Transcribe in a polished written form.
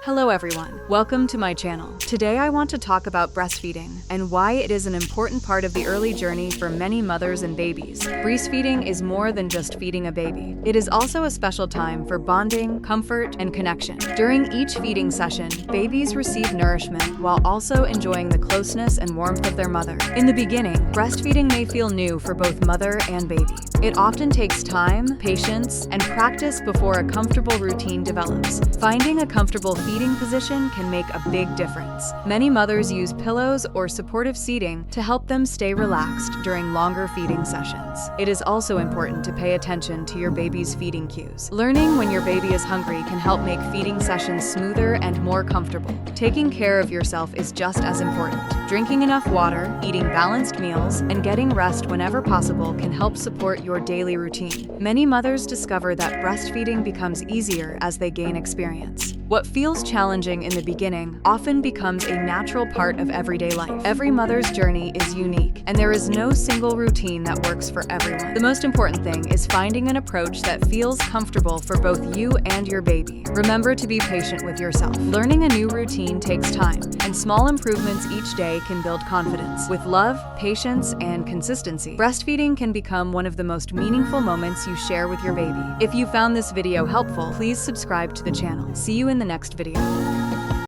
Hello everyone, welcome to my channel. Today I want to talk about breastfeeding and why it is an important part of the early journey for many mothers and babies. Breastfeeding is more than just feeding a baby. It is also a special time for bonding, comfort, and connection. During each feeding session, babies receive nourishment while also enjoying the closeness and warmth of their mother. In the beginning, breastfeeding may feel new for both mother and baby. It often takes time, patience, and practice before a comfortable routine develops. Finding a comfortable feeding position can make a big difference. Many mothers use pillows or supportive seating to help them stay relaxed during longer feeding sessions. It is also important to pay attention to your baby's feeding cues. Learning when your baby is hungry can help make feeding sessions smoother and more comfortable. Taking care of yourself is just as important. Drinking enough water, eating balanced meals, and getting rest whenever possible can help support your daily routine. Many mothers discover that breastfeeding becomes easier as they gain experience. What feels challenging in the beginning often becomes a natural part of everyday life. Every mother's journey is unique, and there is no single routine that works for everyone. The most important thing is finding an approach that feels comfortable for both you and your baby. Remember to be patient with yourself. Learning a new routine takes time, and small improvements each day can build confidence. With love, patience, and consistency, breastfeeding can become one of the most meaningful moments you share with your baby. If you found this video helpful, please subscribe to the channel. See you in the next video.